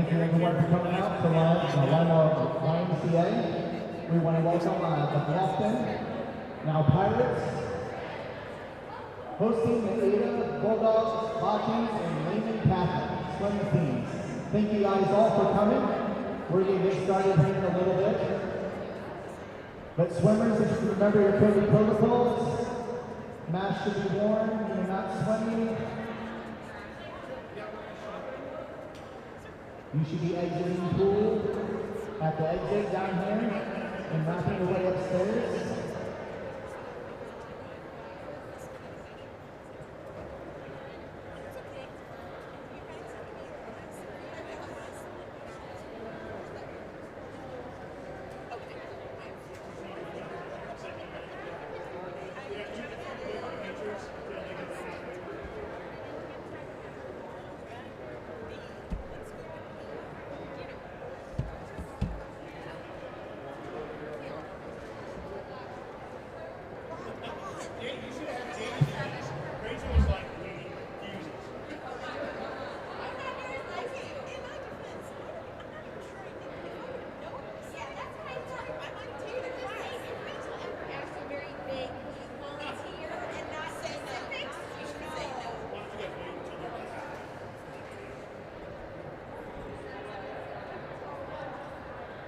thank you everyone for coming out to the Lima YMCA. We want to welcome the Bluffton, now Pirates, hosting the Ada, Bulldogs, Botkins, and Lehman Catholic swim teams. Thank you guys all for coming. We're going to get started here in a little bit. But swimmers, if you remember your COVID protocols, masks should be worn when you're not swimming. You should be exiting the pool at the exit down here and wrapping your way upstairs.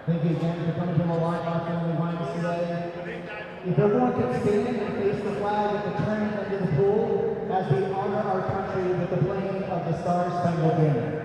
Thank you again for coming to the Lima Family YMCA. If everyone can stand and face the flag at the turn into the pool as we honor our country with the playing of the Star-Spangled Banner.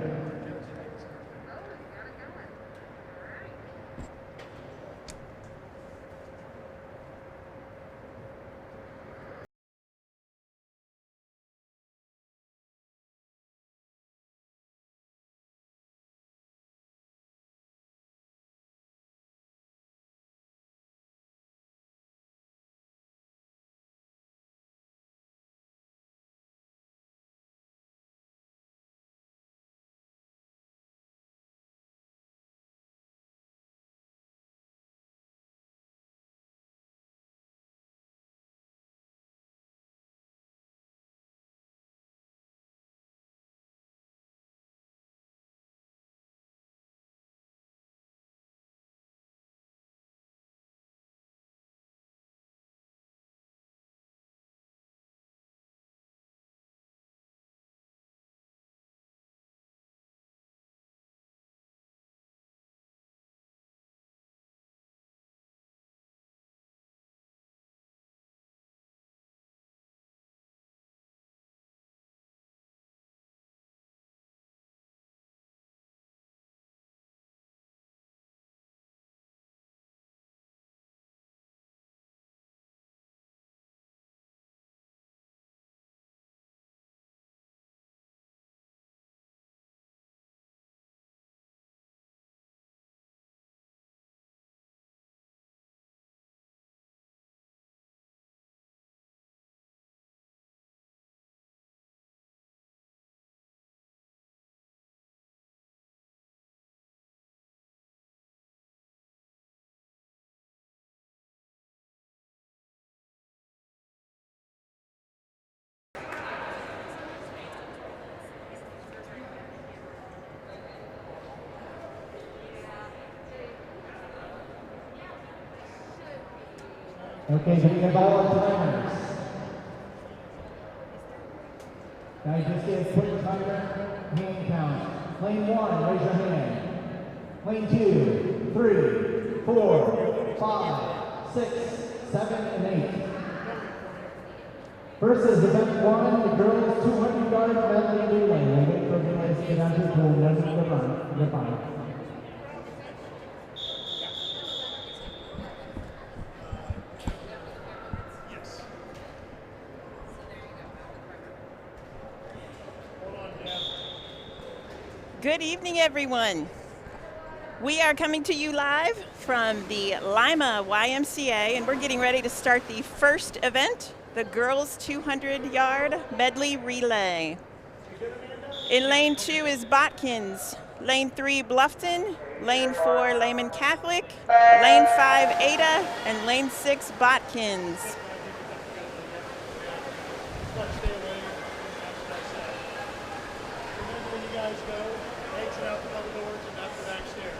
Okay, so we have all our timers. Now you just get a quick timer, hand count. Lane 1, raise your hand. Lane 2, 3, 4, 5, 6, 7, and 8. First is event 1, the girls 200-yard medley relay. We'll wait for the guys to get out to the pool. They're fine. Good evening, everyone. We are coming to you live from the Lima YMCA, and we're getting ready to start the first event, the girls 200-yard medley relay. In lane 2 is Botkins, lane 3 Bluffton, lane 4 Lehman Catholic, lane 5 Ada, and lane 6 Botkins. Exit out the double doors and up the back stairs.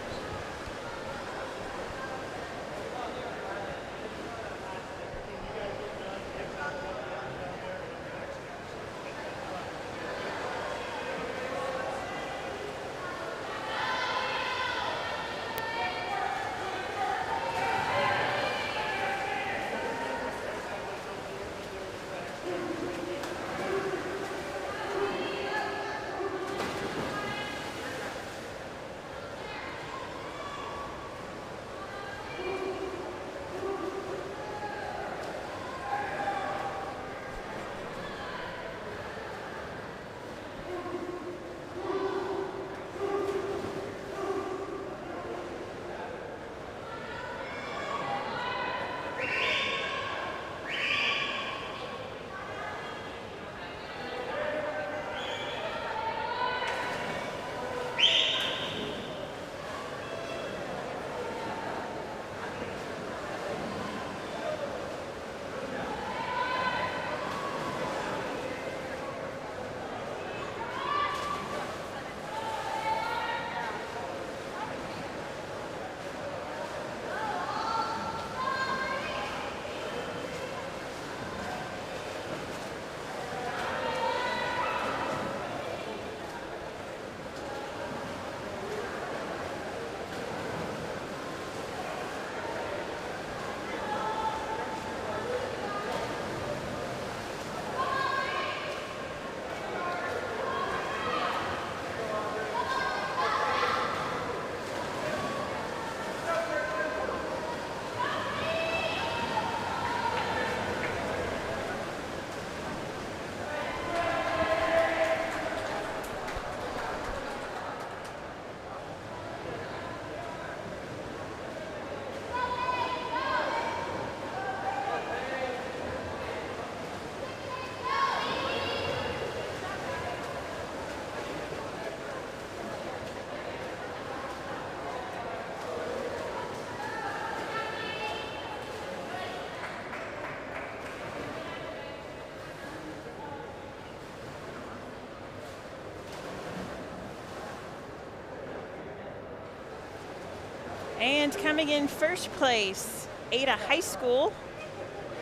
And coming in first place, Ada High School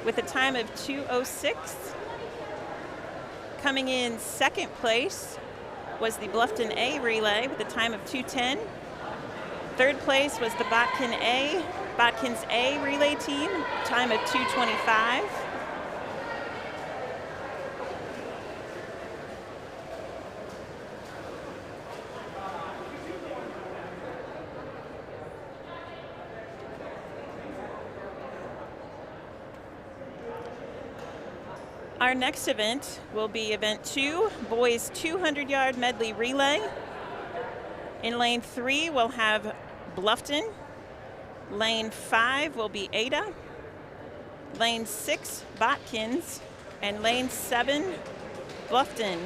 with a time of 2:06. Coming in second place was the Bluffton A relay with a time of 2:10. Third place was the Botkins A relay team, time of 2:25. Our next event will be event 2, boys 200-yard medley relay. In lane 3, we'll have Bluffton. Lane 5 will be Ada. Lane 6, Botkins. And lane 7, Bluffton.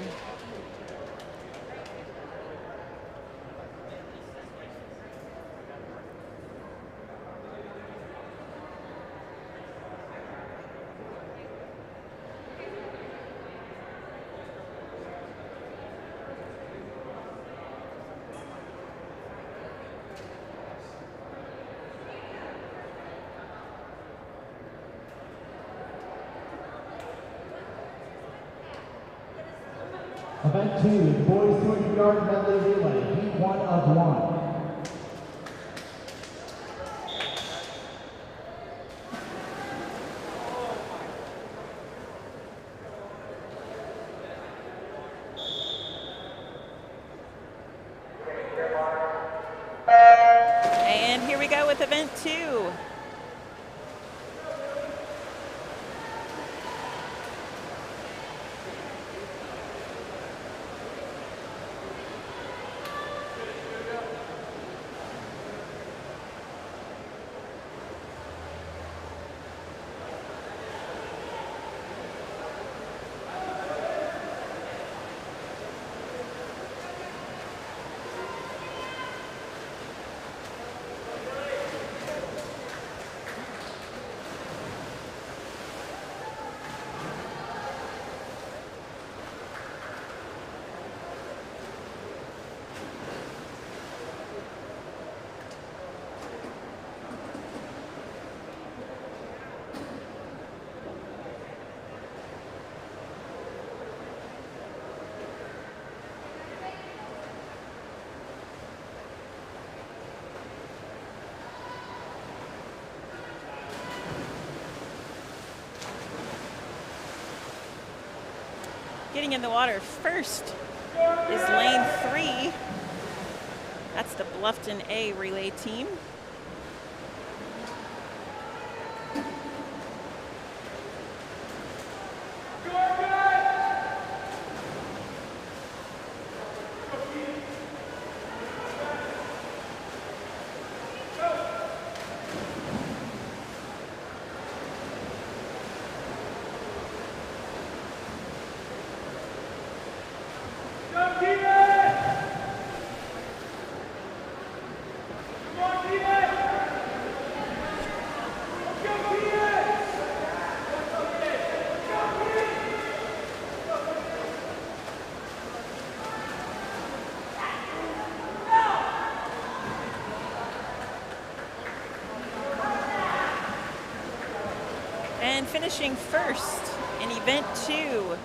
Event 2, boys 200-yard medley relay, heat 1 of 1. And here we go with event 2. Getting in the water first is lane 3. That's the Bluffton A relay team. And finishing first in event 2,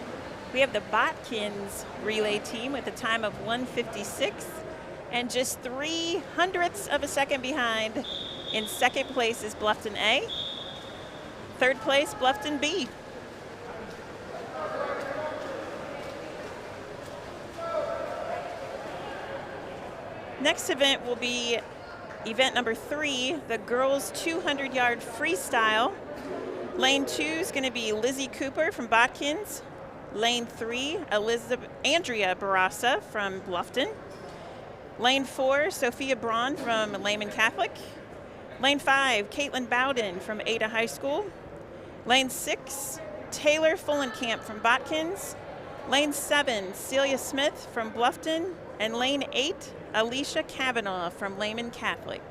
we have the Botkins relay team with a time of 1:56 and just 0.03 of a second behind. In second place is Bluffton A. Third place, Bluffton B. Next event will be event number 3, the girls 200-yard freestyle. Lane 2 is going to be Lizzie Cooper from Botkins. Lane 3, Andrea Barassa from Bluffton. Lane 4, Sophia Braun from Lehman Catholic. Lane 5, Caitlin Bowden from Ada High School. Lane 6, Taylor Fullenkamp from Botkins. Lane 7, Celia Smith from Bluffton. And lane 8, Alicia Kavanaugh from Lehman Catholic.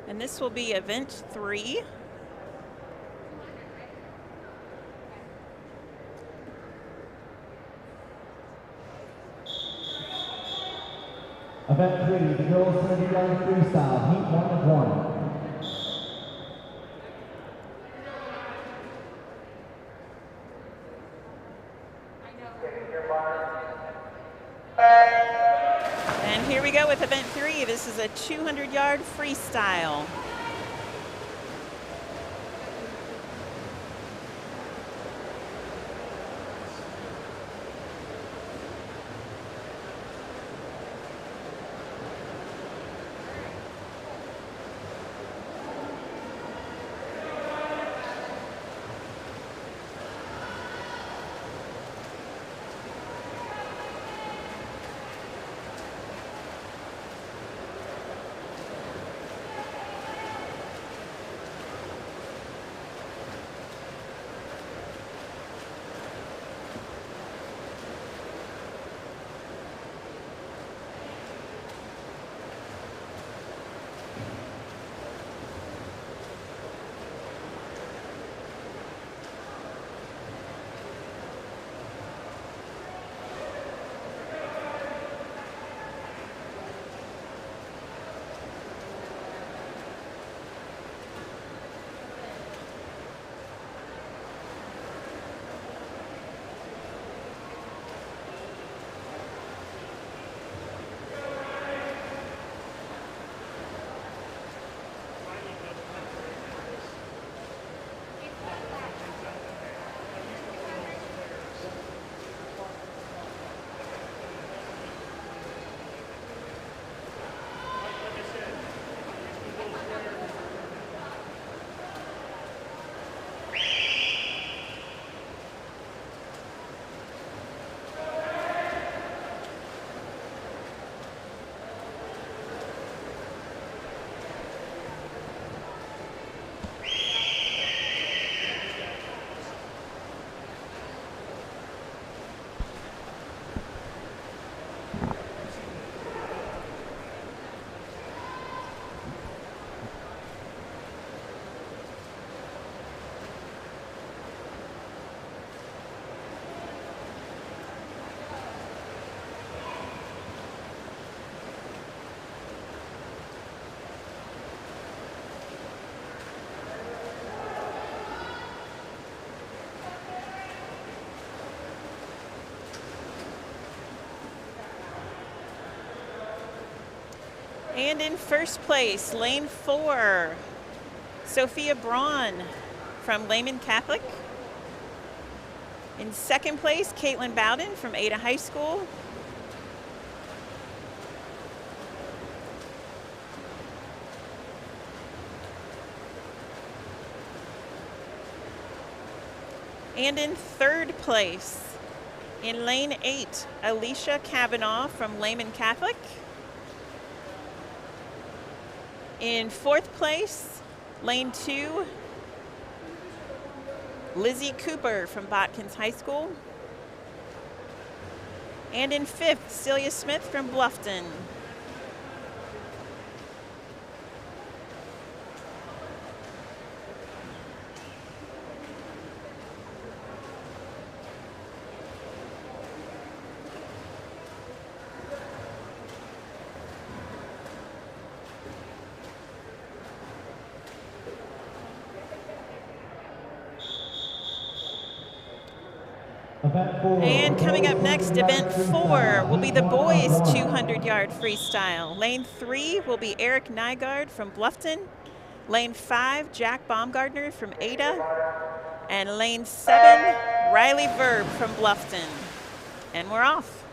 And this will be event 3. Event 3, the girls 30-yard freestyle, heat 1 of 1. And here we go with event 3. This is a 200-yard freestyle. And in first place, lane 4, Sophia Braun from Lehman Catholic. In second place, Caitlin Bowden from Ada High School. And in third place, in lane 8, Alicia Kavanaugh from Lehman Catholic. In fourth place, lane 2, Lizzie Cooper from Botkins High School. And in fifth, Celia Smith from Bluffton. And coming up next, event 4 will be the boys 200-yard freestyle. Lane 3 will be Eric Nygaard from Bluffton. Lane 5, Jack Baumgartner from Ada. And lane 7, Riley Verb from Bluffton. And we're off.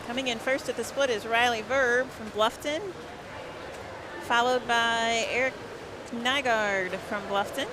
Coming in first at the split is Riley Verb from Bluffton, followed by Eric Nygaard from Bluffton.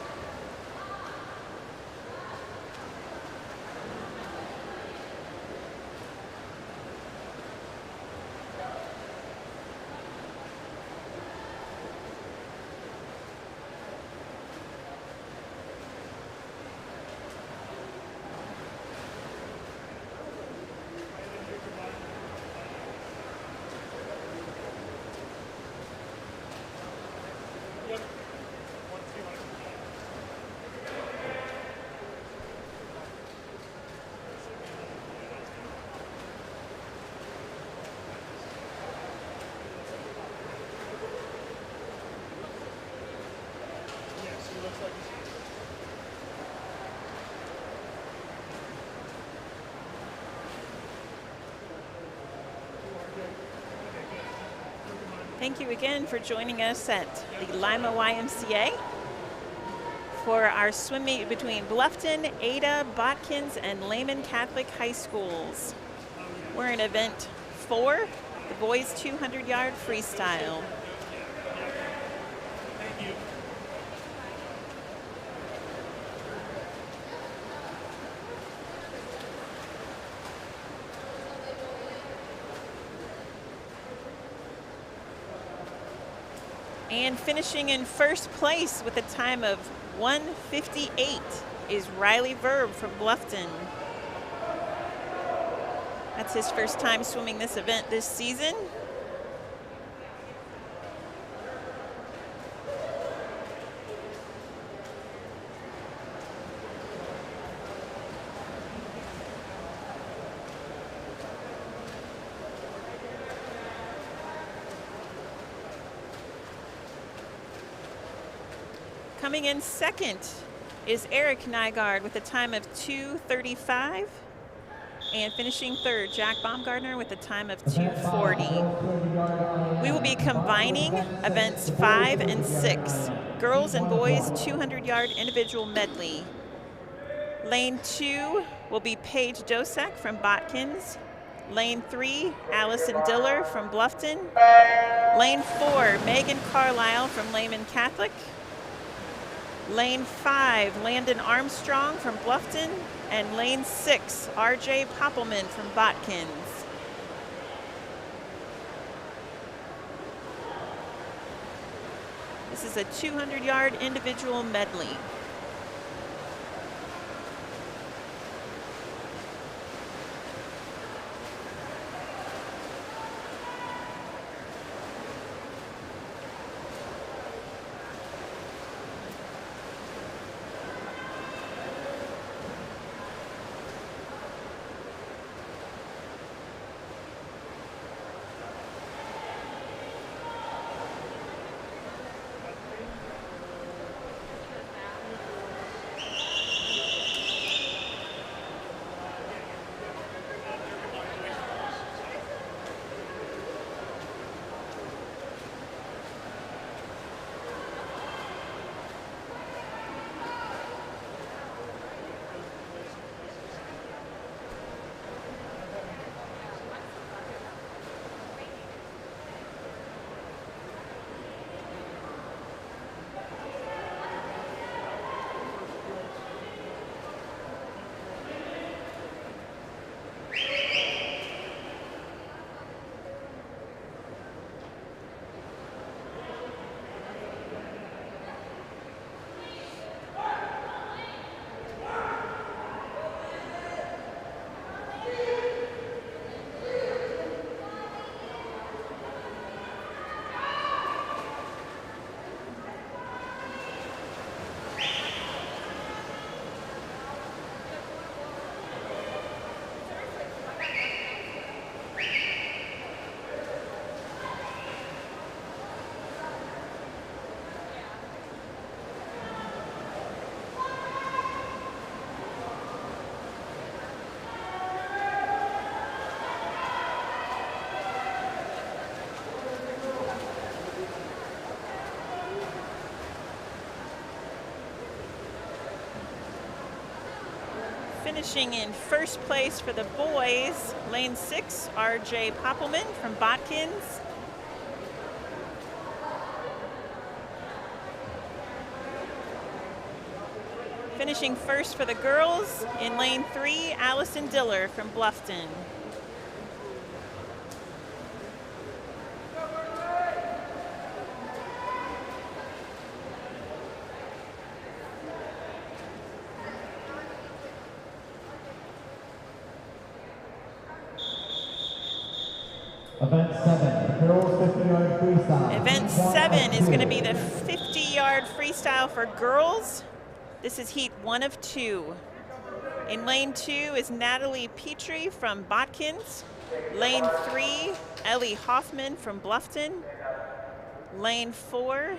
Thank you again for joining us at the Lima YMCA for our swim meet between Bluffton, Ada, Botkins, and Lehman Catholic High Schools. We're in event 4, the boys 200-yard freestyle. Thank you. And finishing in first place with a time of 1:58 is Riley Verb from Bluffton. That's his first time swimming this event this season. Coming in second is Eric Nygaard with a time of 2:35. And finishing third, Jack Baumgartner with a time of 2:40. We will be combining events 5 and 6, girls and boys 200-yard individual medley. Lane 2 will be Paige Dosak from Botkins. Lane 3, Allison Diller from Bluffton. Lane 4, Megan Carlisle from Lehman Catholic. Lane 5, Landon Armstrong from Bluffton. And lane 6, RJ Poppelman from Botkins. This is a 200-yard individual medley. Finishing in first place for the boys, lane 6, RJ Poppelman from Botkins. Finishing first for the girls in lane 3, Allison Diller from Bluffton. Event 7, girls 50-yard freestyle. Event 7 is going to be the 50-yard freestyle for girls. This is heat 1 of 2. In lane 2 is Natalie Petrie from Botkins. Lane 3, Ellie Hoffman from Bluffton. Lane 4,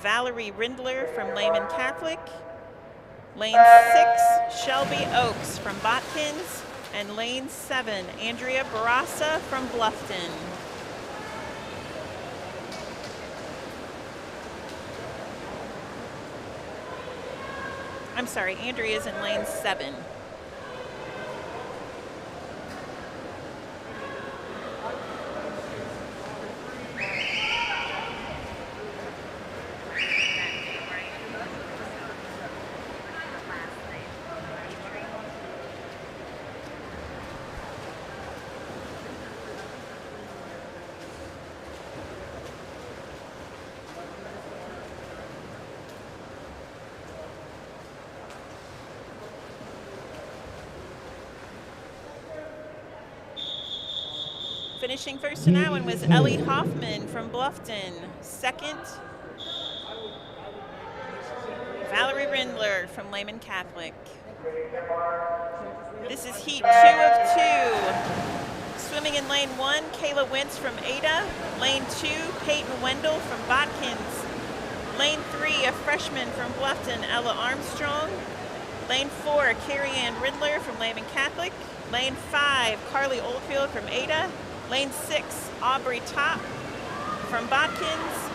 Valerie Rindler from Lehman Catholic. Lane 6, Shelby Oakes from Botkins. And lane 7, Andrea Barassa from Bluffton. I'm sorry, Andrea's in lane 7. Finishing first in that one was Ellie Hoffman from Bluffton. Second, Valerie Rindler from Lehman Catholic. This is heat 2 of 2. Swimming in lane 1, Kayla Wentz from Ada. Lane 2, Peyton Wendell from Botkins. Lane 3, a freshman from Bluffton, Ella Armstrong. Lane 4, Carrie Ann Rindler from Lehman Catholic. Lane 5, Carly Oldfield from Ada. Lane 6, Aubrey Top from Botkins.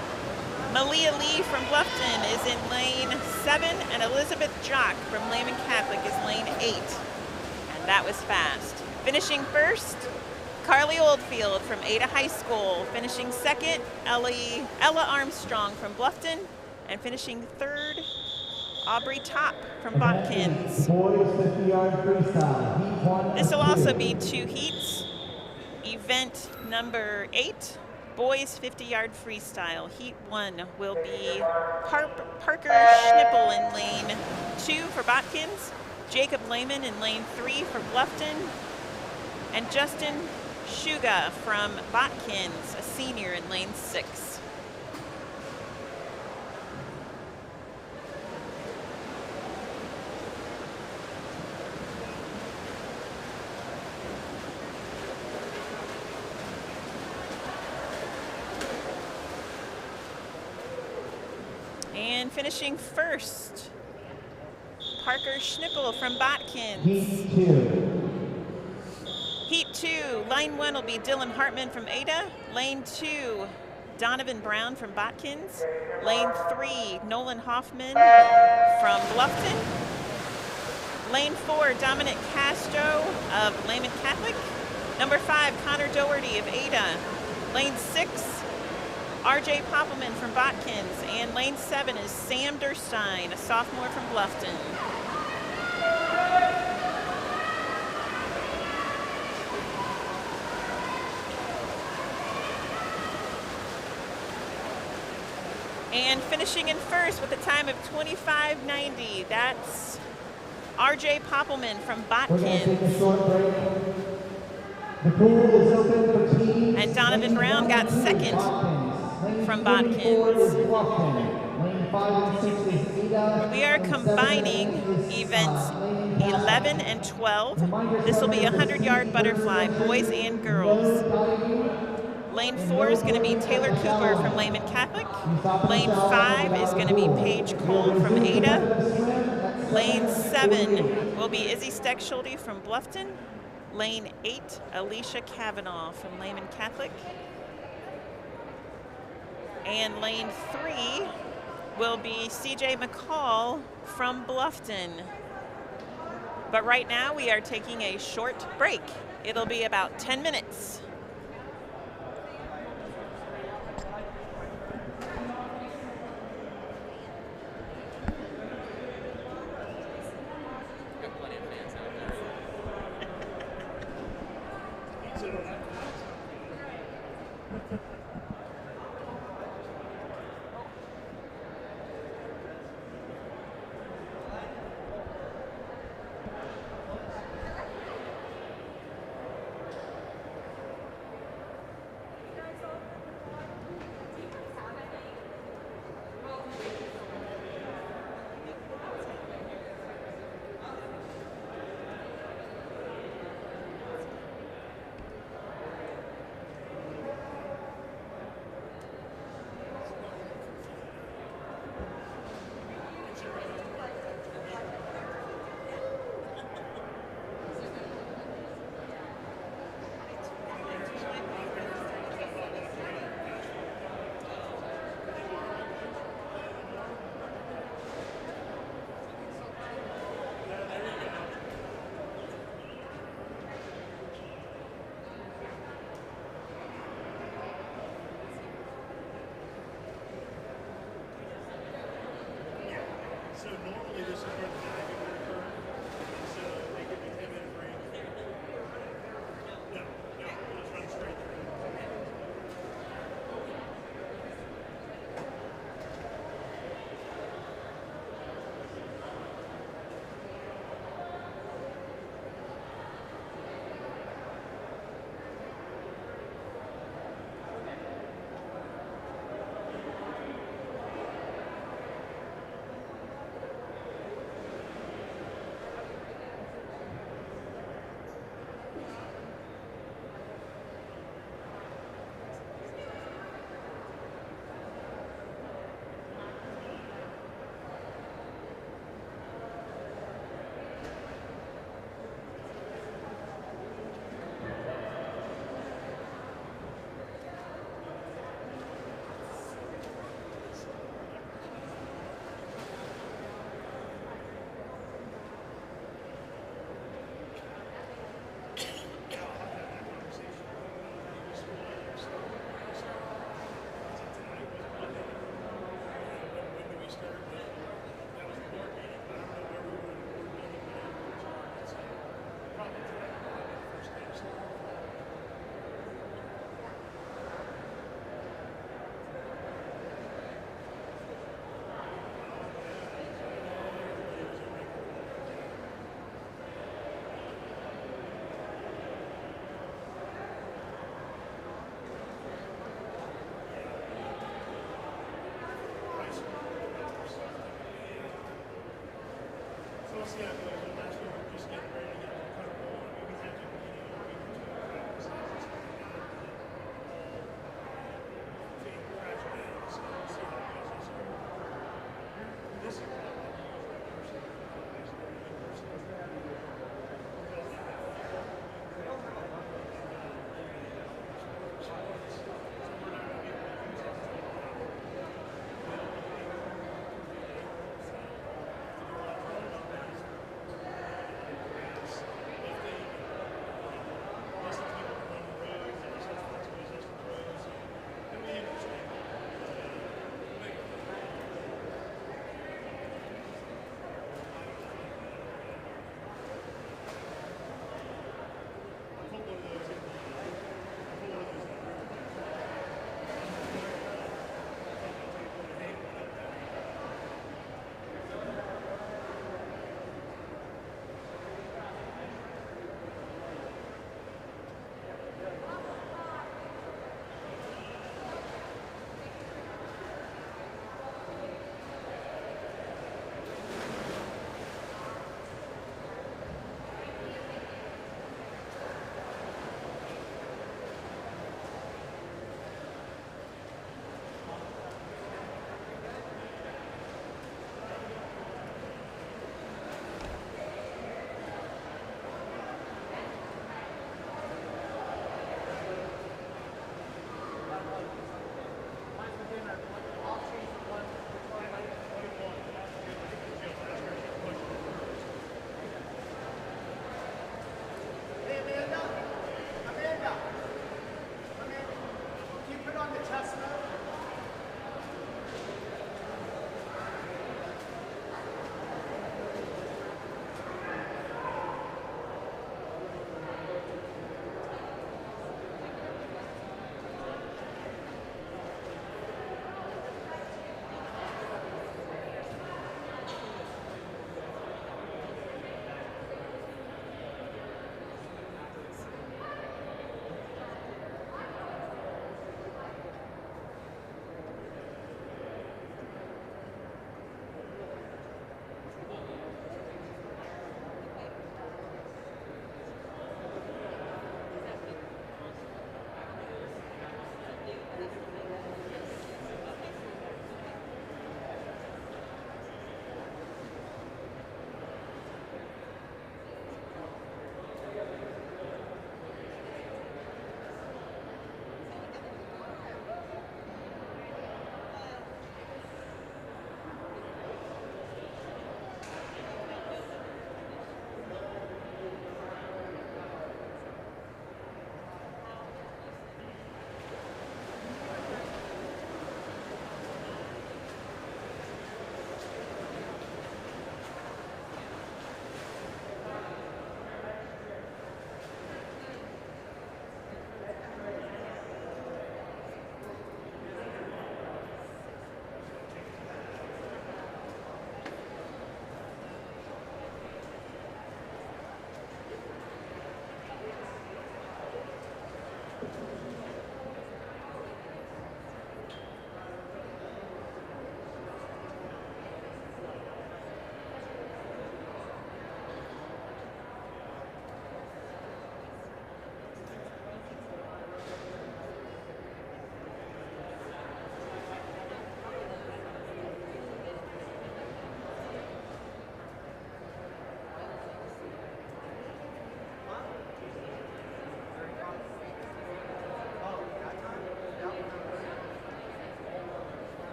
Malia Lee from Bluffton is in lane 7, and Elizabeth Jock from Lehman Catholic is lane 8. And that was fast. Finishing first, Carly Oldfield from Ada High School. Finishing second, Ella Armstrong from Bluffton. And finishing third, Aubrey Top from Botkins. Boys 50-yard freestyle, heat 1. This will also be 2 heats. Event number 8, boys 50-yard freestyle. Heat 1 will be Parker Schnippel in lane 2 for Botkins, Jacob Lehman in lane 3 for Bluffton, and Justin Shuga from Botkins, a senior, in lane 6. And finishing first, Parker Schnippel from Botkins. Heat 2. Heat 2, lane 1 will be Dylan Hartman from Ada. Lane 2, Donovan Brown from Botkins. Lane 3, Nolan Hoffman from Bluffton. Lane 4, Dominic Castro of Lehman Catholic. Number 5, Connor Doherty of Ada. Lane 6, RJ Poppelman from Botkins, and lane 7 is Sam Durstein, a sophomore from Bluffton. And finishing in first with a time of 25:90, that's RJ Poppelman from We're going to take a Botkins. short break. The pool is open for teams. And Donovan Brown got second from Botkins. We are combining events 11 and 12. This will be a 100-yard butterfly, boys and girls. Lane 4 is going to be Taylor Cooper from Lehman Catholic. Lane 5 is going to be Paige Cole from Ada. Lane 7 will be Izzy Steckschulte from Bluffton. Lane 8, Alicia Kavanaugh from Lehman Catholic. And lane 3 will be CJ McCall from Bluffton. But right now we are taking a short break. It'll be about 10 minutes. So normally this is where the diving would occur. So they could be heavy and free. No, just run straight through. Yeah, but last year we were just getting ready to get comfortable, and we had to, a week or two of practice, crash down, so we'll see how it goes this year. This year,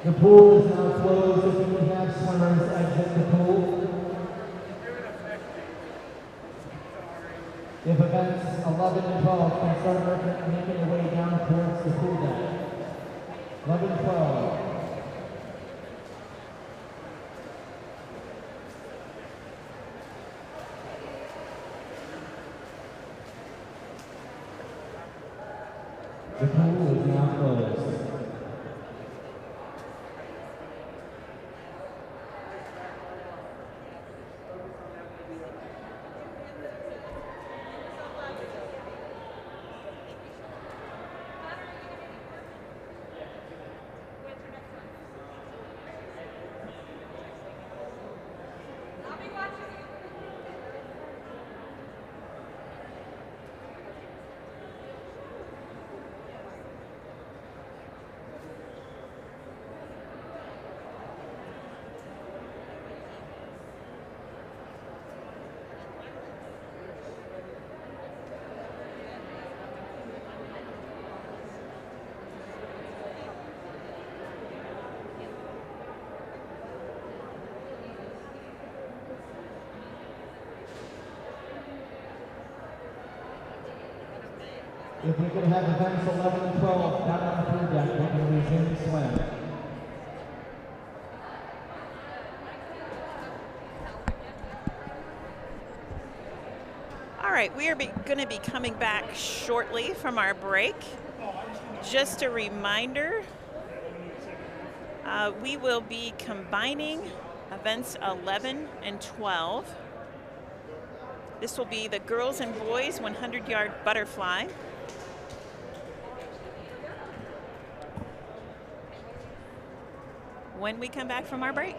The pool is now closed. If you can have swimmers exit the pool. If events 11 and 12 can start making their way down towards the pool deck. 11 and 12. The pool is now closed. If we could have events 11 and 12 down on the pool deck, we can resume the swim. All right, we are going to be coming back shortly from our break. Just a reminder, we will be combining events 11 and 12. This will be the girls and boys 100-yard butterfly. When we come back from our break.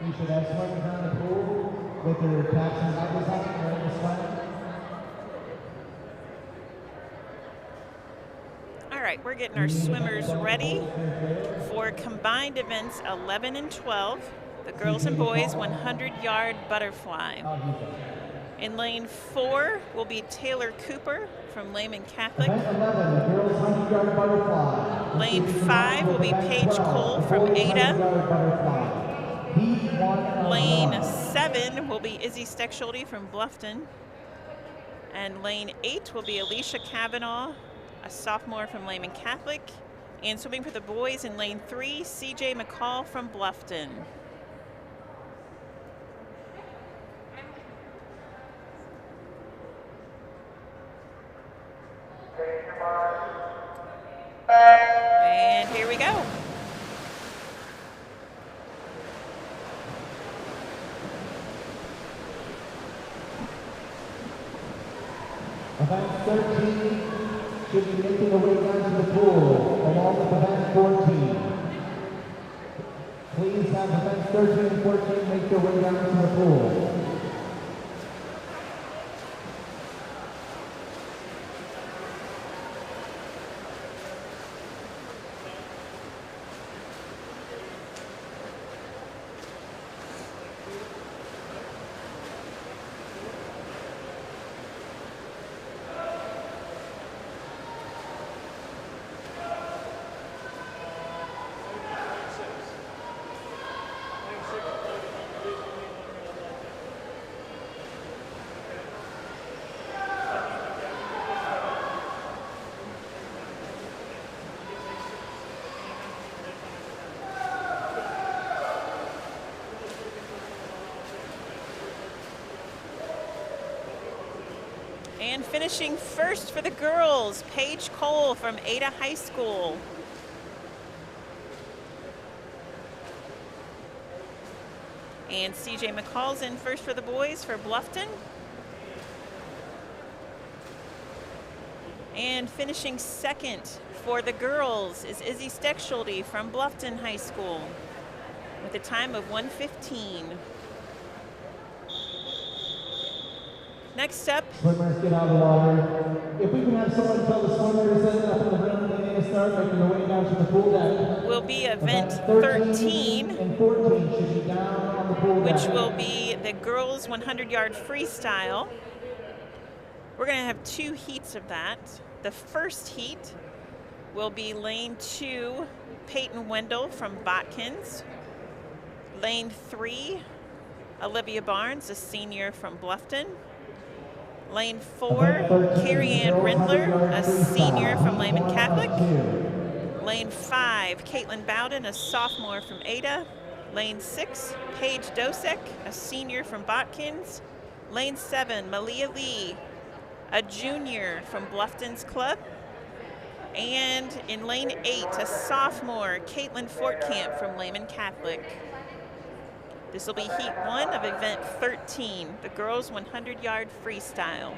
You should have swimmers on the pool with their caps and goggles on, ready to swim. All right, we're getting our swimmers ready for combined events 11 and 12, the girls and boys 100-yard butterfly. In lane 4 will be Taylor Cooper from Lehman Catholic. Event 11, the girls 100-yard butterfly. Lane 5 will be Paige Cole from Ada. Lane 7 will be Izzy Steckschulte from Bluffton. And lane 8 will be Alicia Kavanaugh, a sophomore from Lehman Catholic. And swimming for the boys in lane 3, CJ McCall from Bluffton. And here we go. Event 13 should be making their way down to the pool, along with event 14. Please have events 13 and 14 make their way down to the pool. And finishing first for the girls, Paige Cole from Ada High School. And CJ McCall's in first for the boys for Bluffton. And finishing second for the girls is Izzy Steckschulte from Bluffton High School with a time of 1:15. Next up, Swimmers get out of the water. If we can have someone tell the swimmers that up in the room they need to start making their way down to the pool deck. will be event 13, and 14 should be down on the pool which deck. will be the girls 100-yard freestyle. We're going to have 2 heats of that. The first heat will be lane 2, Peyton Wendell from Botkins. Lane 3, Olivia Barnes, a senior from Bluffton. Lane 4, Carrie Ann Rindler, a senior from Lehman Catholic. Lane 5, Caitlin Bowden, a sophomore from Ada. Lane 6, Paige Dosek, a senior from Botkins. Lane 7, Malia Lee, a junior from Bluffton's club. And in lane 8, a sophomore, Caitlin Fortcamp from Lehman Catholic. This will be heat 1 of event 13, the girls 100-yard freestyle.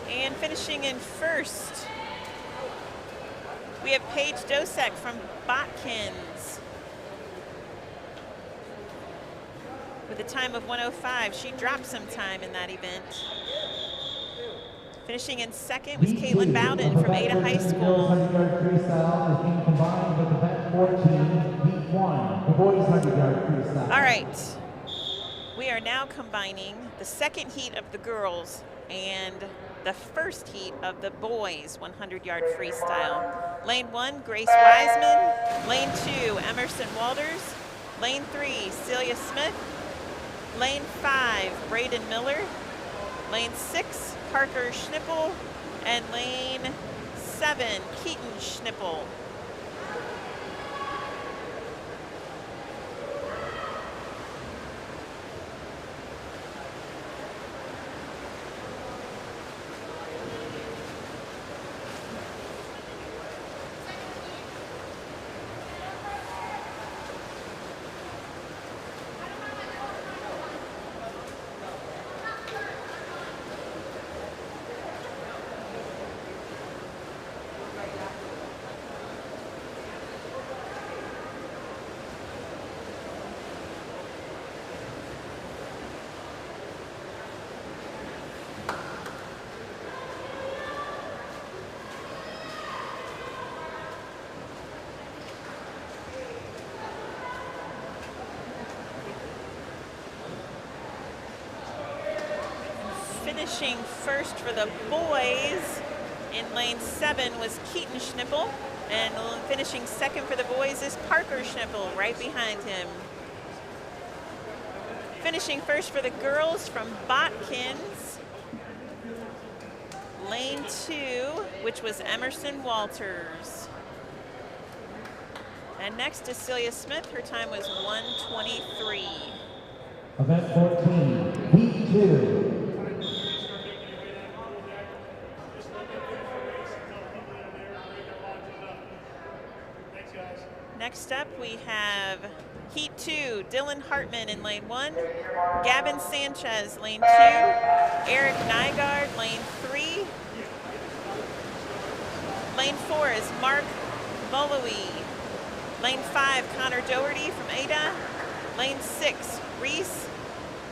And finishing in first, we have Paige Dosek from Botkins with a time of 1:05. She dropped some time in that event. Finishing in second was Caitlin Bowden from Ada High School. 100-yard freestyle is being combined with event 14, heat 1, the boys 100-yard freestyle. All right, we are now combining the second heat of the girls and the first heat of the boys 100-yard freestyle. Lane 1, Grace Wiseman. Lane 2, Emerson Walters. Lane 3, Celia Smith. Lane 5, Braden Miller. Lane 6, Parker Schnippel. And lane 7, Keaton Schnippel. Finishing first for the boys in lane 7 was Keaton Schnippel, and finishing second for the boys is Parker Schnippel right behind him. Finishing first for the girls from Botkins, lane 2 which was Emerson Walters. And next is Celia Smith. Her time was 1:23. Event 14, heat 2. Next up, we have Heat 2, Dylan Hartman in lane 1, Gavin Sanchez, lane 2, Eric Nygaard, lane 3. Lane 4 is Mark Mullowy. Lane 5, Connor Doherty from Ada. Lane 6, Reese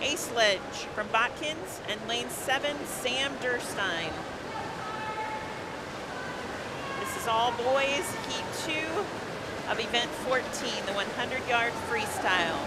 Aceledge from Botkins. And lane 7, Sam Durstein. This is all boys, Heat 2 of event 14, the 100-yard freestyle.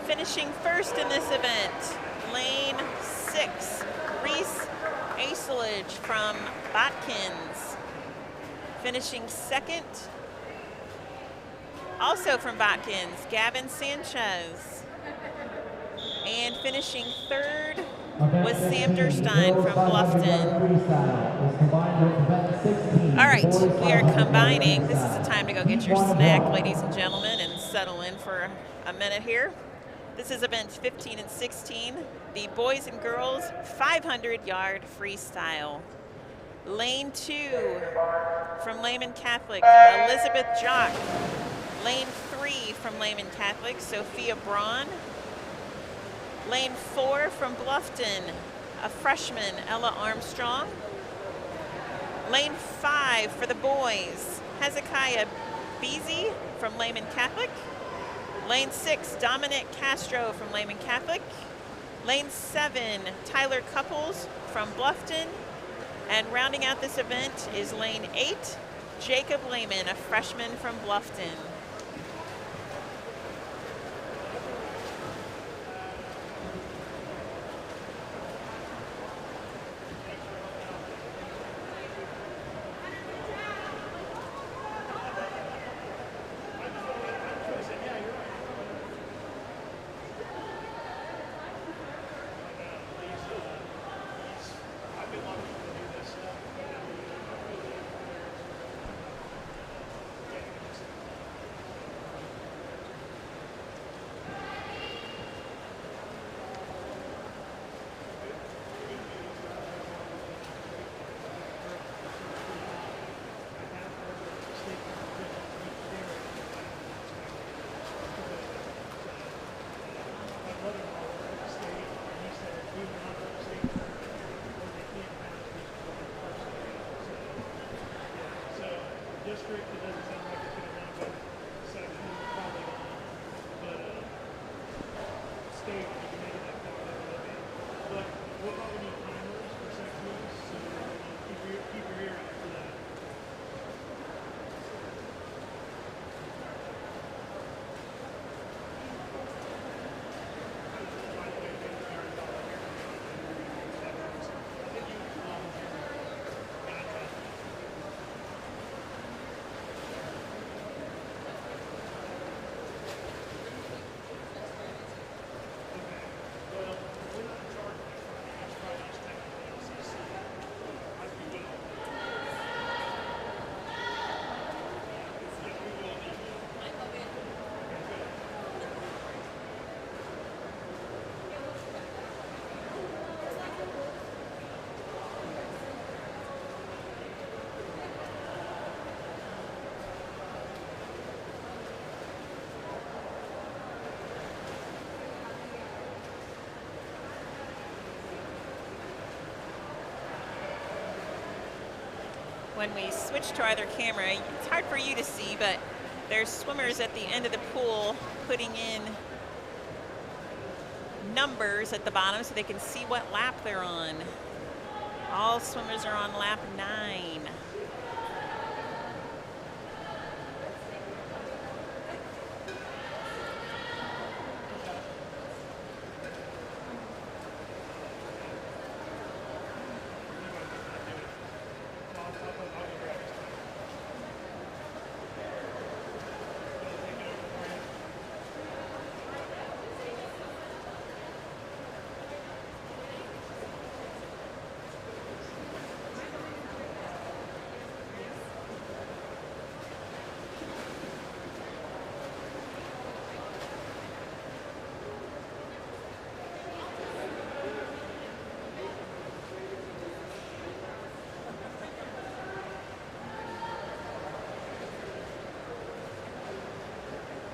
Finishing first in this event, lane 6, Reese Aceledge from Botkins. Finishing second, also from Botkins, Gavin Sanchez. And finishing third was Sam Durstein from Bluffton. All right, we are combining. This is the time to go get your snack, ladies and gentlemen, and settle in for a minute here. This is event 15 and 16, the boys and girls 500-yard freestyle. Lane 2 from Lehman Catholic, Elizabeth Jock. Lane 3 from Lehman Catholic, Sophia Braun. Lane 4 from Bluffton, a freshman, Ella Armstrong. Lane 5 for the boys, Hezekiah Beasy from Lehman Catholic. Lane 6, Dominic Castro from Lehman Catholic. Lane 7, Tyler Couples from Bluffton. And rounding out this event is lane 8, Jacob Lehman, a freshman from Bluffton. when we switch to our other camera, it's hard for you to see, but there's swimmers at the end of the pool putting in numbers at the bottom so they can see what lap they're on. All swimmers are on lap 9.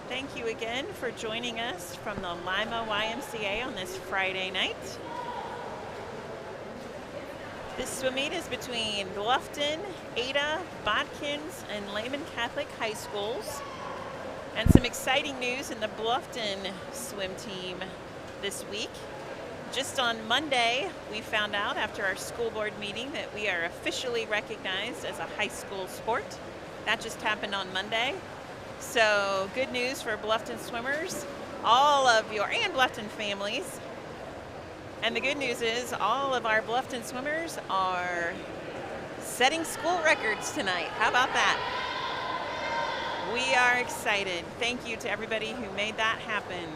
Thank you again for joining us from the Lima YMCA on this Friday night. This swim meet is between Bluffton, Ada, Botkins, and Lehman Catholic High Schools. And some exciting news in the Bluffton swim team this week. Just on Monday, we found out after our school board meeting that we are officially recognized as a high school sport. That just happened on Monday. So good news for Bluffton swimmers, and Bluffton families. And the good news is all of our Bluffton swimmers are setting school records tonight. How about that? We are excited. Thank you to everybody who made that happen.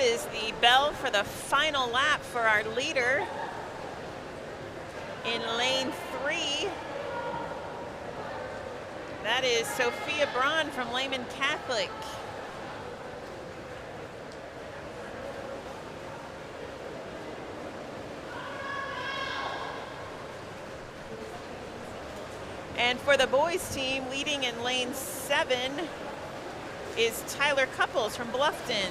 Is the bell for the final lap for our leader in lane 3. That is Sophia Braun from Lehman Catholic. And for the boys team, leading in lane 7 is Tyler Couples from Bluffton.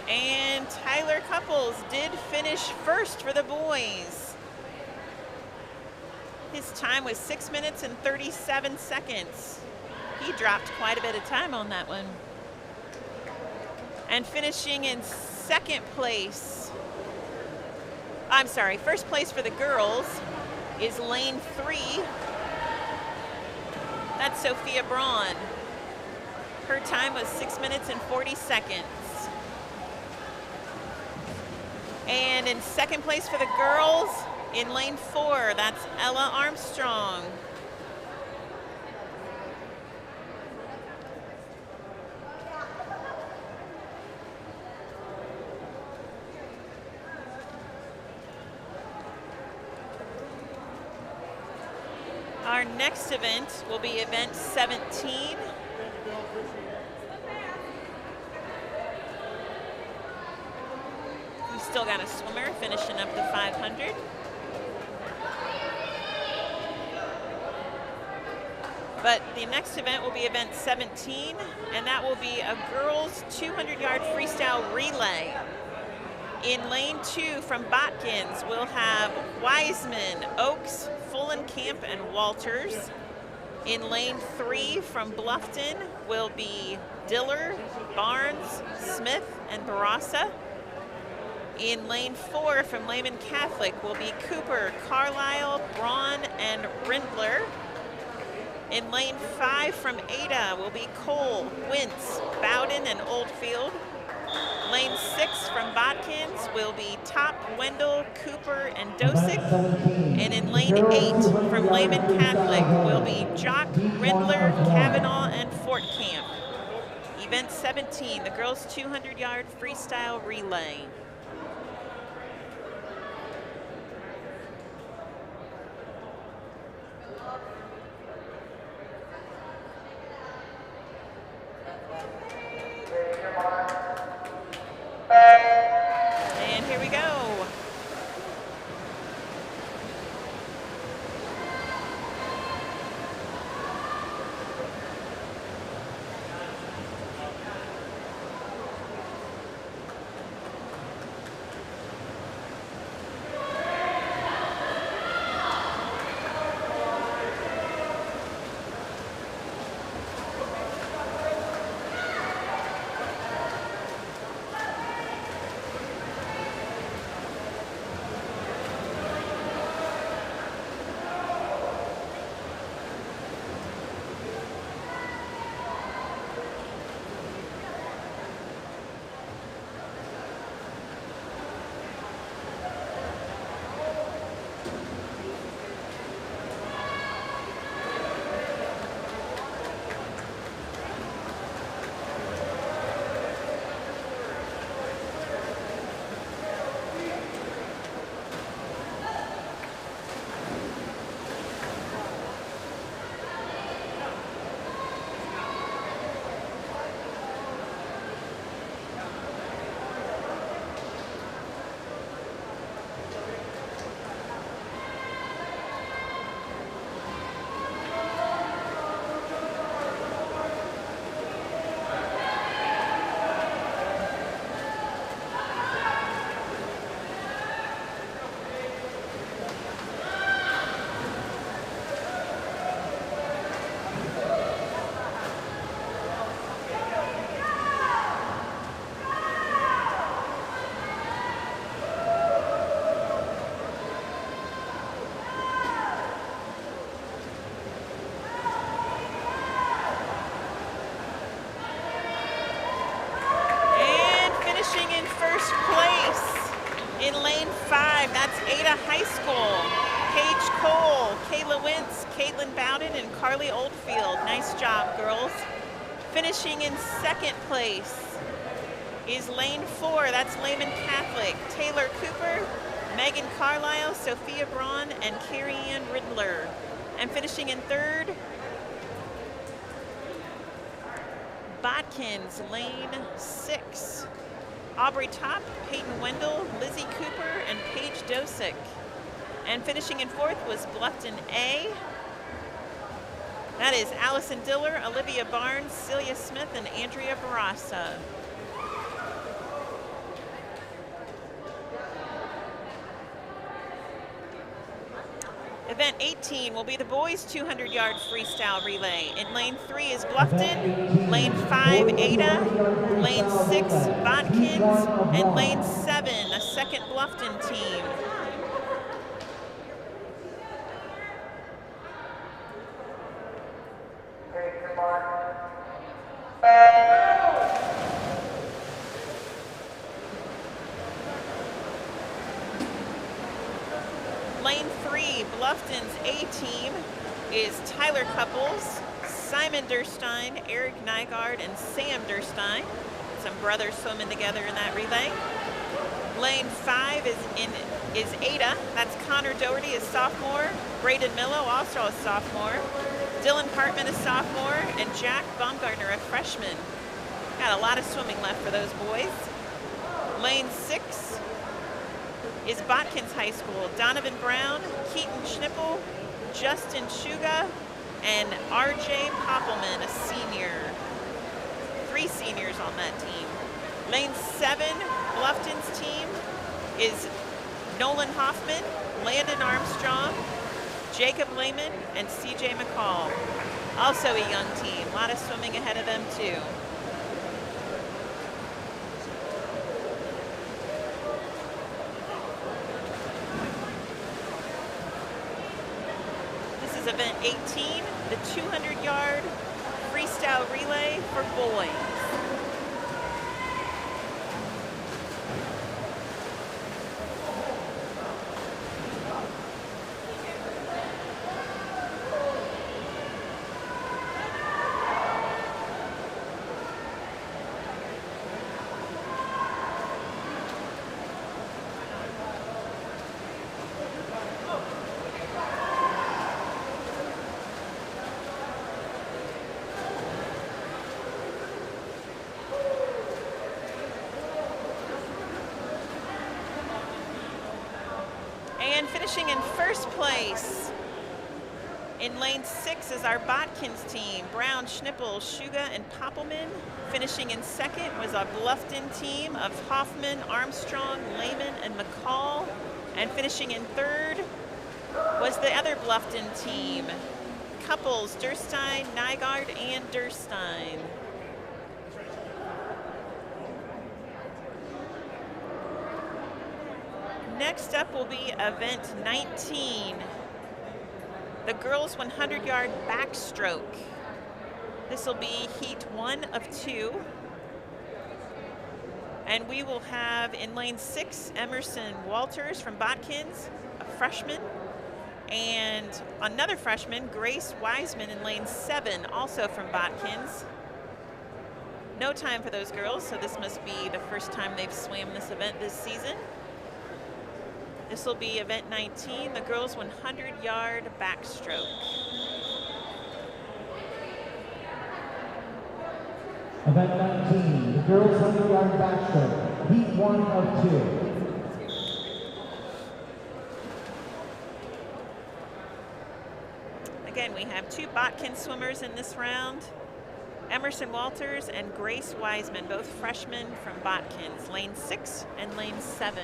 And Tyler Couples did finish first for the boys. His time was 6 minutes and 37 seconds. He dropped quite a bit of time on that one. And finishing in first place for the girls is lane 3. That's Sophia Braun. Her time was 6 minutes and 40 seconds. And in second place for the girls, in lane 4, that's Ella Armstrong. Our next event will be event 17. Still got a swimmer finishing up the 500. But the next event will be event 17, and that will be a girls 200-yard freestyle relay. In lane 2 from Botkins, we'll have Wiseman, Oaks, Fullenkamp, and Walters. In lane 3 from Bluffton will be Diller, Barnes, Smith, and Barassa. In lane 4 from Lehman Catholic will be Cooper, Carlisle, Braun, and Rindler. In lane 5 from Ada will be Cole, Wintz, Bowden, and Oldfield. Lane 6 from Botkins will be Top, Wendell, Cooper, and Dosick. And in lane 8 from Lehman Catholic will be Jock, Rindler, Kavanaugh, and Fort Camp. Event 17, the girls 200-yard freestyle relay. And here we go. In lane 5, that's Ada High School. Paige Cole, Kayla Wintz, Caitlin Bowden, and Carly Oldfield. Nice job, girls. Finishing in 2nd place is lane 4, that's Lehman Catholic. Taylor Cooper, Megan Carlisle, Sophia Braun, and Carrie Ann Riddler. And finishing in 3rd, Botkins, lane 6. Aubrey Top, Peyton Wendell, Lizzie Cooper, and Paige Dosick. And finishing in 4th was Bluffton A. That is Allison Diller, Olivia Barnes, Celia Smith, and Andrea Barassa. Event 18 will be the boys 200-yard freestyle relay. In lane 3 is Bluffton, lane 5 Ada, lane 6 Botkins, and lane 7 a 2nd Bluffton team. Lane 3, Bluffton's A team is Tyler Couples, Simon Durstein, Eric Nygaard, and Sam Durstein. Some brothers swimming together in that relay. Lane 5 is Ada. That's Connor Doherty, a sophomore. Braden Millo, also a sophomore. Dylan Hartman, a sophomore. And Jack Baumgartner, a freshman. Got a lot of swimming left for those boys. Lane 6 is Botkins High School. Donovan Brown, Keaton Schnippel, Justin Shuga, and RJ Poppelman, a senior. 3 seniors on that team. Lane 7, Bluffton's team is Nolan Hoffman, Landon Armstrong, Jacob Lehman, and CJ McCall. Also a young team. A lot of swimming ahead of them too. This is event 18, the 200-yard freestyle relay for boys. And finishing in first place in lane 6 is our Botkins team. Brown, Schnippel, Shuga, and Poppelman. Finishing in second was a Bluffton team of Hoffman, Armstrong, Lehman, and McCall. And finishing in third was the other Bluffton team. Couples, Durstein, Nygaard, and Durstein. Next up will be event 19, the girls 100-yard backstroke. This will be heat 1 of 2. And we will have in lane 6, Emerson Walters from Botkins, a freshman, and another freshman, Grace Wiseman, in lane 7, also from Botkins. No time for those girls, so this must be the first time they've swam this event this season. This will be event 19, the girls 100-yard backstroke. Event 19, the girls 100-yard backstroke, heat 1 of 2. Again, we have 2 Botkins swimmers in this round. Emerson Walters and Grace Wiseman, both freshmen from Botkins, lane 6 and lane 7.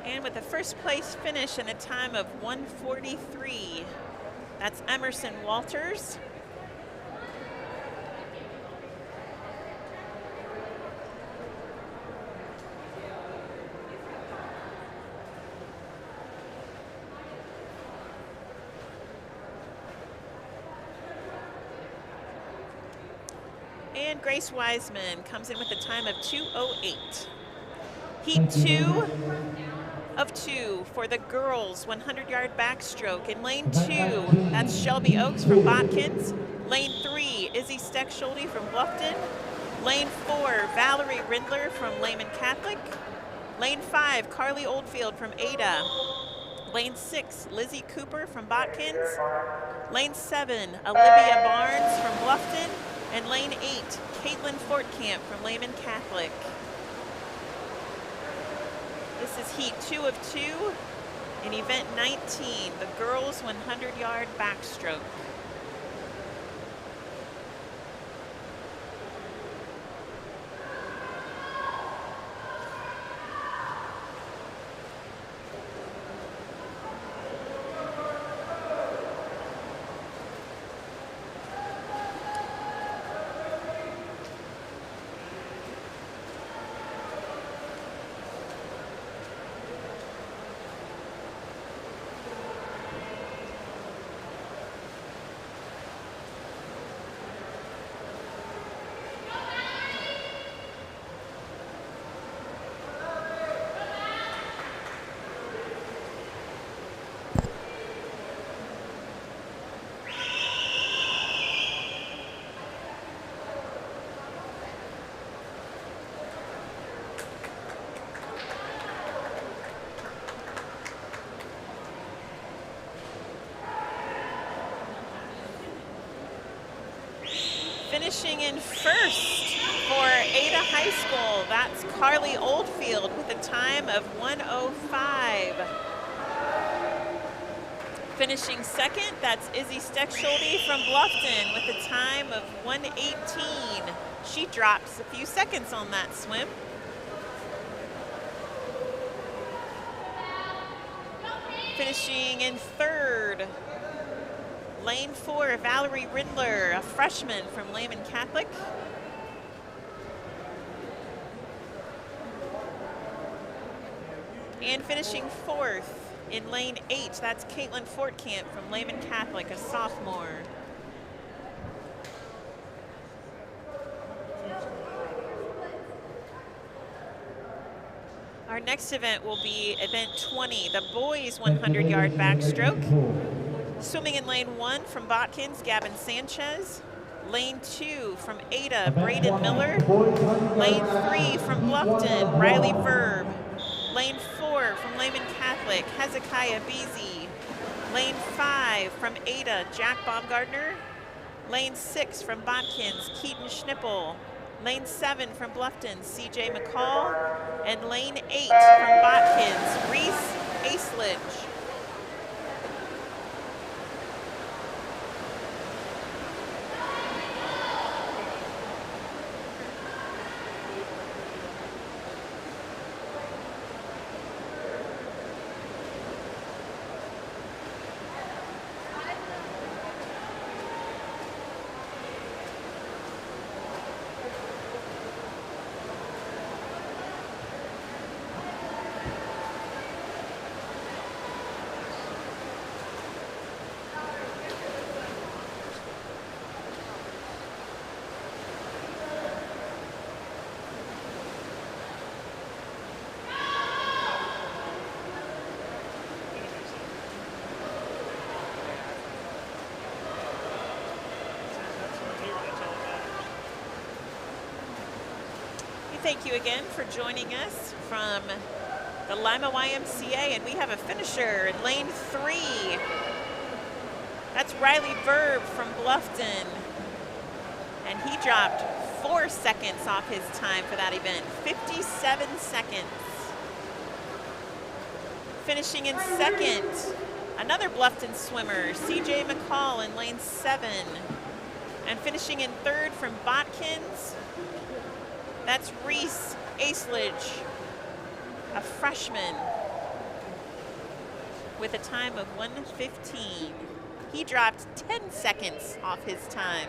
And with a first place finish in a time of 1:43, that's Emerson Walters. And Grace Wiseman comes in with a time of 2:08. Heat 2 of 2 for the girls 100-yard backstroke. In lane 2, that's Shelby Oaks from Botkins. Lane 3, Izzy Steckschulte from Bluffton. Lane 4, Valerie Rindler from Lehman Catholic. Lane 5, Carly Oldfield from Ada. Lane 6, Lizzie Cooper from Botkins. Lane 7, Olivia Barnes from Bluffton. And lane 8, Caitlin Fortcamp from Lehman Catholic. This is heat 2 of 2 in event 19, the girls 100-yard backstroke. Finishing in first for Ada High School, that's Carly Oldfield with a time of 1:05. Finishing second, that's Izzy Steckschulte from Bluffton with a time of 1:18. She drops a few seconds on that swim. Finishing in third, lane 4, Valerie Rindler, a freshman from Lehman Catholic. And finishing fourth in lane 8, that's Caitlin Fortcamp from Lehman Catholic, a sophomore. Our next event will be event 20, the boys 100-yard backstroke. Swimming in lane 1 from Botkins, Gavin Sanchez. Lane 2 from Ada, Braden Miller. Lane 3 from Bluffton, Riley Verb. Lane 4 from Lehman Catholic, Hezekiah Beasy. Lane 5 from Ada, Jack Baumgartner. Lane 6 from Botkins, Keaton Schnippel. Lane 7 from Bluffton, CJ McCall. And lane 8 from Botkins, Reese Aisledge. Thank you again for joining us from the Lima YMCA, and we have a finisher in lane 3. That's Riley Verb from Bluffton, and he dropped 4 seconds off his time for that event, 57 seconds. Finishing in second, another Bluffton swimmer, CJ McCall in lane 7. And finishing in third from Botkins, that's Reese Aisledge, a freshman, with a time of 1:15. He dropped 10 seconds off his time.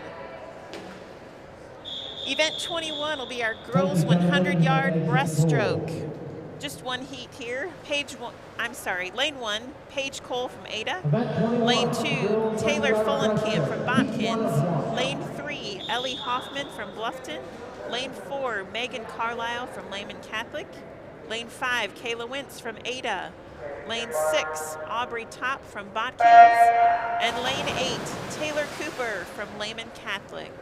Event 21 will be our girls 100-yard breaststroke. Just one heat here. Lane 1, Paige Cole from Ada. Lane 2, Taylor Fullenkamp from Botkins. Lane 3, Ellie Hoffman from Bluffton. Lane 4, Megan Carlisle from Lehman Catholic. Lane 5, Kayla Wentz from Ada. Lane 6, Aubrey Top from Botkins. And lane 8, Taylor Cooper from Lehman Catholic.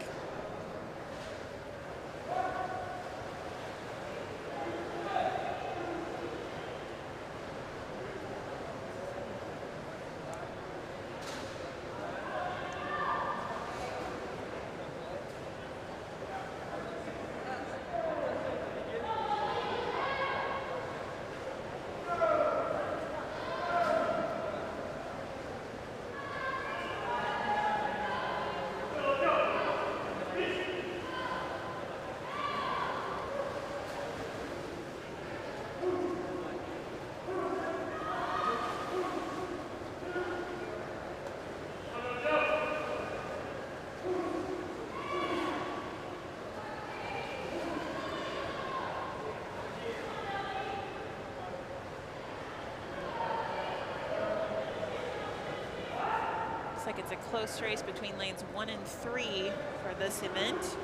Looks like it's a close race between lanes 1 and 3 for this event.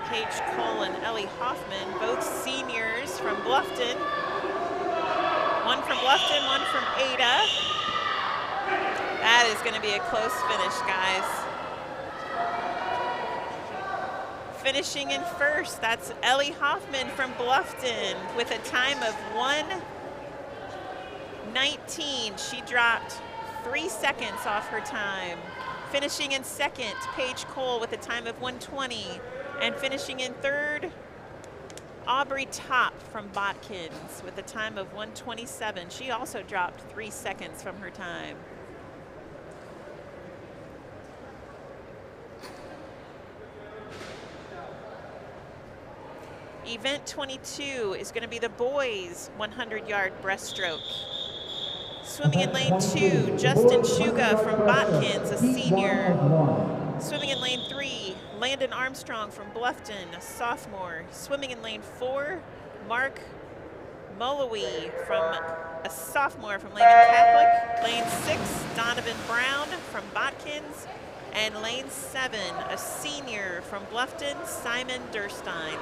Paige Cole and Ellie Hoffman, both seniors from Bluffton. One from Bluffton, one from Ada. That is going to be a close finish, guys. Finishing in first, that's Ellie Hoffman from Bluffton with a time of 1:19. She dropped 3 seconds off her time. Finishing in second, Paige Cole with a time of 1:20. And finishing in third, Aubrey Top from Botkins with a time of 1:27. She also dropped 3 seconds from her time. Event 22 is going to be the boys 100-yard breaststroke. Swimming in lane 2, Justin Shuga from Botkins, a senior. Swimming in lane 3, Landon Armstrong from Bluffton, a sophomore. Swimming in lane 4, Mark Mullowy from a sophomore from Lehman Catholic. Lane 6, Donovan Brown from Botkins. And lane 7, a senior from Bluffton, Simon Durstein.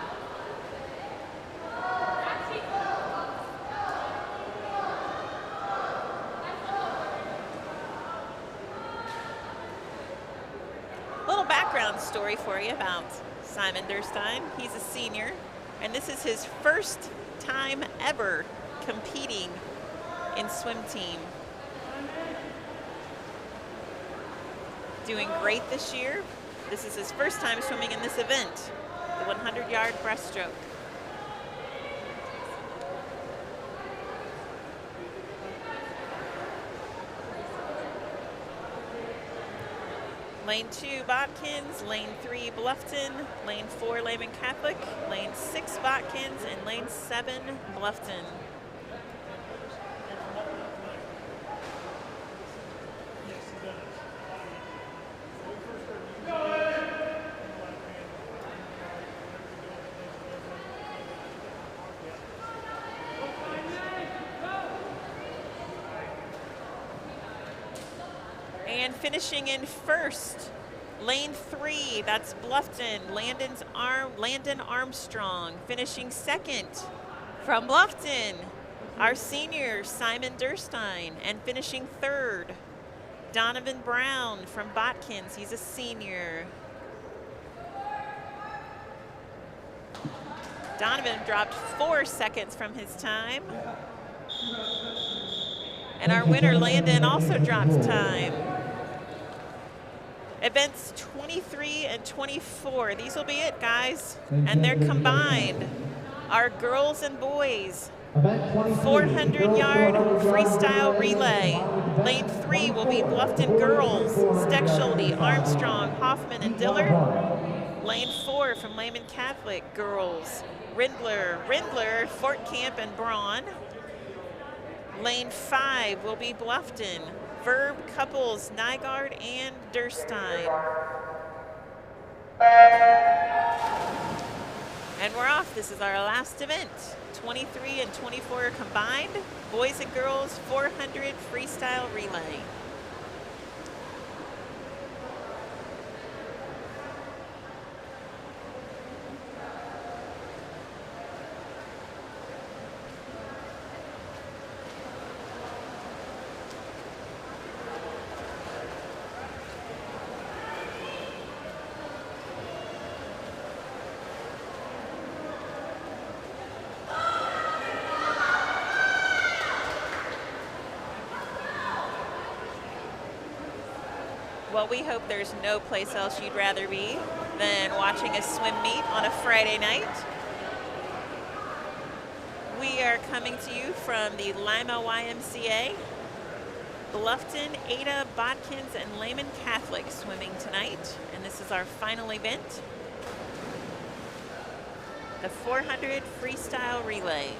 Little background story for you about Simon Durstein. He's a senior, and this is his first time ever competing in swim team. Doing great this year. This is his first time swimming in this event, the 100-yard breaststroke. Lane 2, Botkins, lane 3, Bluffton, lane 4, Lehman Catholic, lane 6, Botkins, and lane 7, Bluffton. And finishing in first, lane 3, that's Bluffton, Landon Armstrong. Finishing second from Bluffton, our senior, Simon Durstein. And finishing third, Donovan Brown from Botkins, he's a senior. Donovan dropped 4 seconds from his time. And our winner, Landon, also dropped time. Events 23 and 24, these will be it, guys. And they're combined. Our girls and boys 400-yard freestyle relay. Lane 3 will be Bluffton girls, Steckschulte, Armstrong, Hoffman, and Diller. Lane 4 from Lehman Catholic, girls, Rindler, Fort Camp, and Braun. Lane 5 will be Bluffton, Verb, Couples, Nygaard, and Durstein. And we're off. This is our last event. 23 and 24 combined, boys and girls 400 freestyle relay. Well, we hope there's no place else you'd rather be than watching a swim meet on a Friday night. We are coming to you from the Lima YMCA. Bluffton, Ada, Botkins, and Lehman Catholic swimming tonight, and this is our final event, the 400 freestyle relay.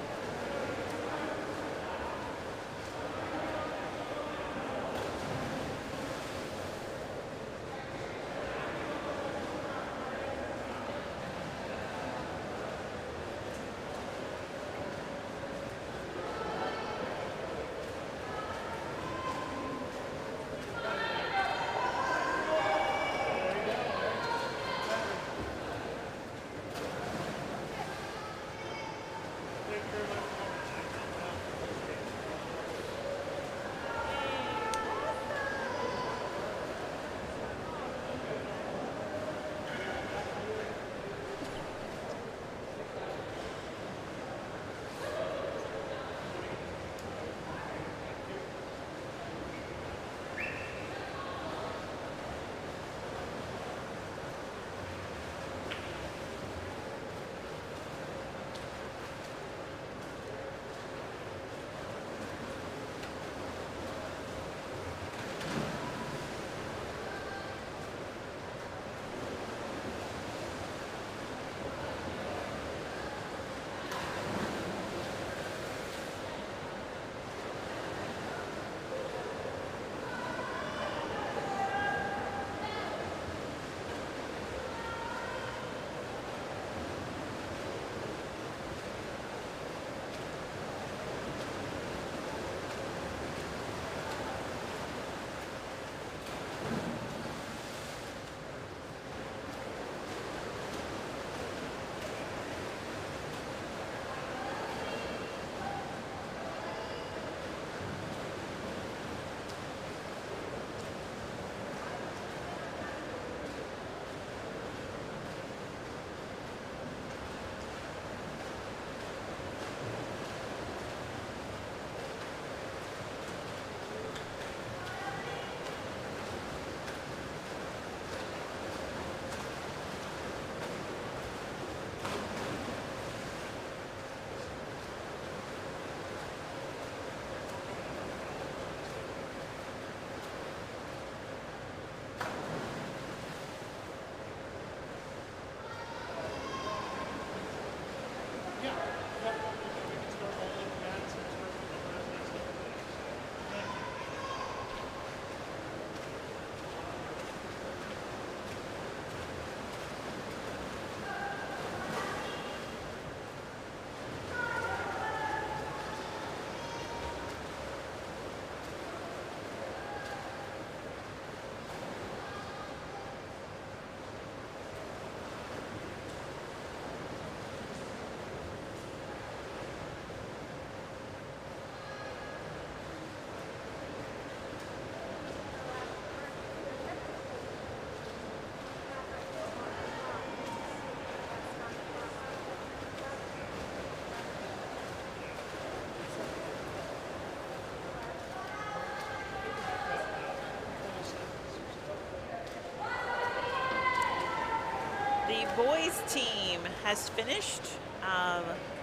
The boys team has finished.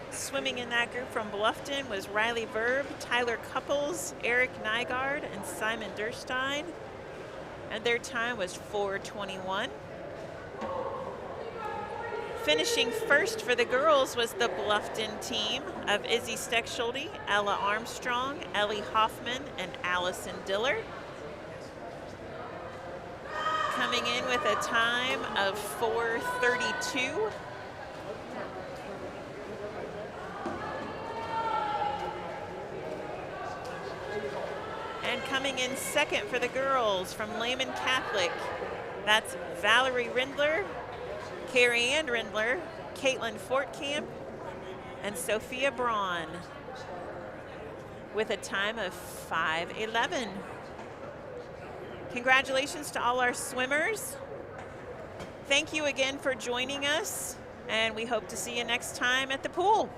Swimming in that group from Bluffton was Riley Verb, Tyler Couples, Eric Nygaard, and Simon Durstein. And their time was 4:21. Finishing first for the girls was the Bluffton team of Izzy Steckschulte, Ella Armstrong, Ellie Hoffman, and Allison Diller. Coming in with a time of 4:32. And coming in second for the girls from Lehman Catholic, that's Valerie Rindler, Carrie Ann Rindler, Caitlin Fortcamp, and Sophia Braun with a time of 5:11. Congratulations to all our swimmers. Thank you again for joining us, and we hope to see you next time at the pool.